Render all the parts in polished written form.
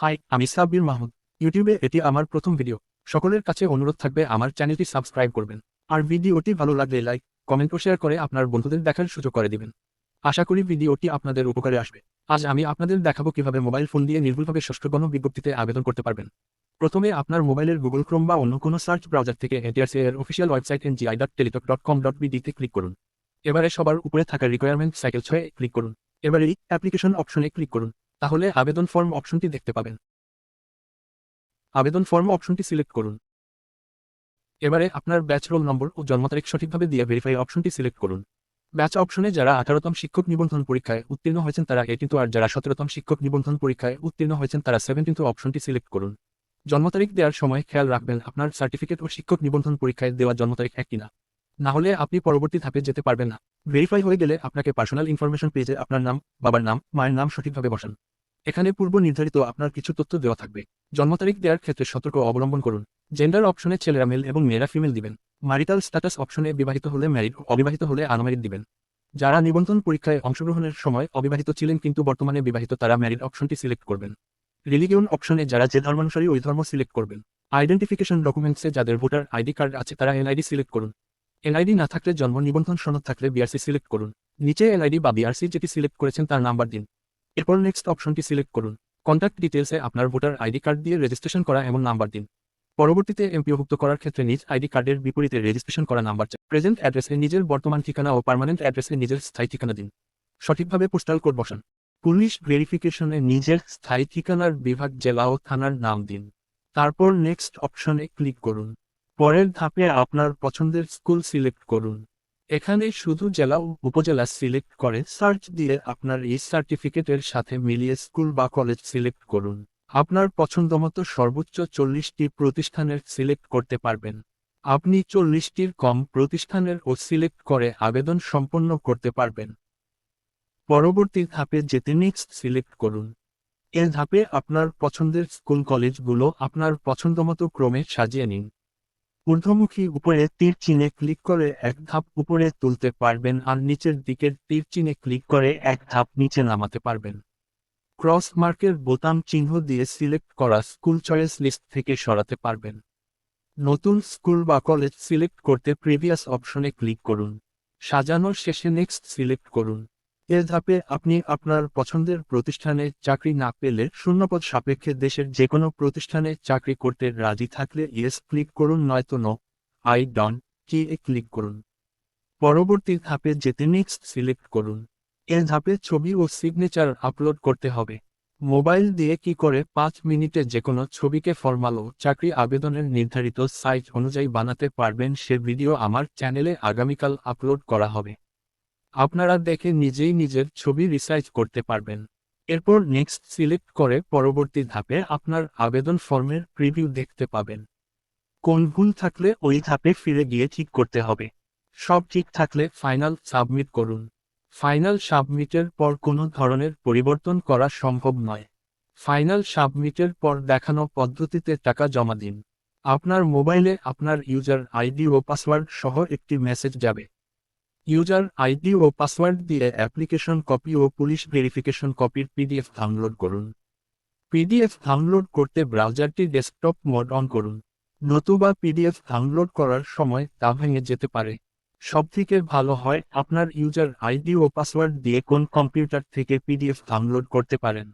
High, আমি সাব্বির মাহমুদ। ইউটিউবে এটি আমার প্রথম ভিডিও। সকলের কাছে অনুরোধ থাকবে আমার চ্যানেলটি সাবস্ক্রাইব করবেন। আর ভিডিওটি ভালো লাগলে লাইক, কমেন্ট ও শেয়ার করে আপনার বন্ধুদের দেখার সুযোগ করে দিবেন। আশা করি ভিডিওটি আপনাদের উপকারে আসবে। আজ আমি আপনাদের দেখাবো কিভাবে মোবাইল ফোন দিয়ে নির্ভুলভাবে ষষ্ঠ গণ বিজ্ঞপ্তিতে আবেদন করতে পারবেন। প্রথমে আপনার মোবাইলের গুগল ক্রোম বা অন্য কোনো সার্চ ব্রাউজার থেকে এনটিআরসি এর অফিসিয়াল ওয়েবসাইট ngi.teletalk.com.bd তে ক্লিক করুন। এবারে সবার উপরে থাকা রিকোয়ারমেন্ট সাইকেল 6 ক্লিক করুন। এবারে অ্যাপ্লিকেশন অপশনে ক্লিক করুন। তাহলে আবেদন ফর্ম অপশনটি দেখতে পাবেন। আবেদন ফর্ম অপশনটি সিলেক্ট করুন। এবারে আপনার ব্যাচ রোল নম্বর ও জন্ম তারিখ সঠিকভাবে দিয়ে ভেরিফাই অপশনটি সিলেক্ট করুন। ব্যাচ অপশনে যারা 18তম শিক্ষক নিবন্ধন পরীক্ষায় উত্তীর্ণ হয়েছেন তারা 18 আর যারা 17তম শিক্ষক নিবন্ধন পরীক্ষায় উত্তীর্ণ হয়েছেন তারা 17 অপশনটি সিলেক্ট করুন। জন্ম তারিখ দেওয়ার সময় খেয়াল রাখবেন আপনার সার্টিফিকেট ও শিক্ষক নিবন্ধন পরীক্ষায় দেওয়া জন্ম তারিখ এক কিনা। না হলে আপনি পরবর্তী ধাপে যেতে পারবেন না। ভেরিফাই হয়ে গেলে আপনাকে পার্সোনাল ইনফরমেশন পেজে আপনার নাম, বাবার নাম, মায়ের নাম সঠিকভাবে বসান। এখানে পূর্ব নির্ধারিত আপনার কিছু তথ্য দেওয়া থাকবে। জন্ম তারিখ দেওয়ার ক্ষেত্রে সতর্ক অবলম্বন করুন। জেন্ডার অপশনে ছেলেরা মেল এবং মেয়েরা ফিমেল দিবেন। ম্যারিটাল স্ট্যাটাস অপশনে বিবাহিত হলে ম্যারিড ও অবিবাহিত হলে আনম্যারিড দিবেন। যারা নিবন্ধন পরীক্ষায় অংশগ্রহণের সময় অবিবাহিত ছিলেন কিন্তু বর্তমানে বিবাহিত তারা ম্যারিড অপশনটি সিলেক্ট করবেন। রিলিজিয়ন অপশনে যারা যে ধর্মানুসারী ওই ধর্ম সিলেক্ট করবেন। আইডেন্টিফিকেশন ডকুমেন্টসে যাদের ভোটার আইডি কার্ড আছে তারা এনআইডি সিলেক্ট করুন। এনআইডি না থাকলে জন্ম নিবন্ধন সনদ থাকলে বিআরসি সিলেক্ট করুন। নিচে এনআইডি বা বিআরসি যেটি সিলেক্ট করেছেন তার নাম্বার দিন। এরপর নেক্সট অপশনটি সিলেক্ট করুন। কন্ট্যাক্ট ডিটেলসে আপনার ভোটার আইডি কার্ড দিয়ে রেজিস্ট্রেশন করা এমন নাম্বার দিন। পরবর্তীতে এমপিওভুক্ত করার ক্ষেত্রে নিজ আইডি কার্ডের বিপরীতে রেজিস্ট্রেশন করা নাম্বার চাই। প্রেজেন্ট অ্যাড্রেসে নিজের বর্তমান ঠিকানা ও পার্মানেন্ট অ্যাড্রেসে নিজের স্থায়ী ঠিকানা দিন। সঠিকভাবে পোস্টাল কোড বসান। পুলিশ ভেরিফিকেশনে নিজের স্থায়ী ঠিকানার বিভাগ, জেলা ও থানার নাম দিন। তারপর নেক্সট অপশনে ক্লিক করুন। পরের ধাপে আপনার পছন্দের স্কুল সিলেক্ট করুন। এখানে শুধু জেলা ও উপজেলা সিলেক্ট করে সার্চ দিয়ে আপনার এই সার্টিফিকেটের সাথে মিলিয়ে স্কুল বা কলেজ সিলেক্ট করুন। আপনার পছন্দমতো সর্বোচ্চ 40টি প্রতিষ্ঠানের সিলেক্ট করতে পারবেন। আপনি 40টির কম প্রতিষ্ঠানের ও সিলেক্ট করে আবেদন সম্পন্ন করতে পারবেন। পরবর্তী ধাপে যেতে নেক্সট সিলেক্ট করুন। এর ধাপে আপনার পছন্দের স্কুল কলেজগুলো আপনার পছন্দমতো ক্রমে সাজিয়ে নিন। ঊর্ধ্বমুখী উপরে তীর চিহ্নে ক্লিক করে এক ধাপ উপরে তুলতে পারবেন আর নিচের দিকের তীর চিহ্নে ক্লিক করে এক ধাপ নিচে নামাতে পারবেন। ক্রস মার্কের বোতাম চিহ্ন দিয়ে সিলেক্ট করা স্কুল চয়েস লিস্ট থেকে সরাতে পারবেন। নতুন স্কুল বা কলেজ সিলেক্ট করতে প্রিভিয়াস অপশনে ক্লিক করুন। সাজানোর শেষে নেক্সট সিলেক্ট করুন। এ ধাপে আপনি আপনার পছন্দের প্রতিষ্ঠানে চাকরি না পেলে শূন্যপদ সাপেক্ষে দেশের যে কোনো প্রতিষ্ঠানে চাকরি করতে রাজি থাকলে ইয়েস ক্লিক করুন, নয়তো নো আই ডোন্ট এ ক্লিক করুন। পরবর্তী ধাপে যেতে নেক্সট সিলেক্ট করুন। এ ধাপে ছবি ও সিগনেচার আপলোড করতে হবে। মোবাইল দিয়ে কি করে 5 মিনিটে যেকোনো ছবিকে ফরমাল ও চাকরি আবেদনের নির্ধারিত সাইজ অনুযায়ী বানাতে পারবেন সে ভিডিও আমার চ্যানেলে আগামীকাল আপলোড করা হবে। আপনারা দেখে নিজেই নিজের ছবি রিসাইজ করতে পারবেন। এরপর নেক্সট সিলেক্ট করে পরবর্তী ধাপে আপনার আবেদন ফর্মের প্রিভিউ দেখতে পাবেন। কোন ভুল থাকলে ওই ধাপে ফিরে গিয়ে ঠিক করতে হবে। সব ঠিক থাকলে ফাইনাল সাবমিট করুন। ফাইনাল সাবমিটের পর কোনো ধরনের পরিবর্তন করা সম্ভব নয়। ফাইনাল সাবমিটের পর দেখানো পদ্ধতিতে টাকা জমা দিন। আপনার মোবাইলে আপনার ইউজার আইডি ও পাসওয়ার্ড সহ একটি মেসেজ যাবে। ইউজার আইডি ও পাসওয়ার্ড দিয়ে অ্যাপ্লিকেশন কপি ও পুলিশ ভেরিফিকেশন কপির পিডিএফ ডাউনলোড করুন। পিডিএফ ডাউনলোড করতে ব্রাউজারটি ডেস্কটপ মোড অন করুন, নতুবা পিডিএফ ডাউনলোড করার সময় তা ভেঙে যেতে পারে। সবথেকে ভালো হয় আপনার ইউজার আইডি ও পাসওয়ার্ড দিয়ে কোন কম্পিউটার থেকে পিডিএফ ডাউনলোড করতে পারেন।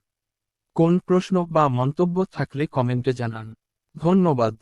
কোন প্রশ্ন বা মন্তব্য থাকলে কমেন্টে জানান। ধন্যবাদ।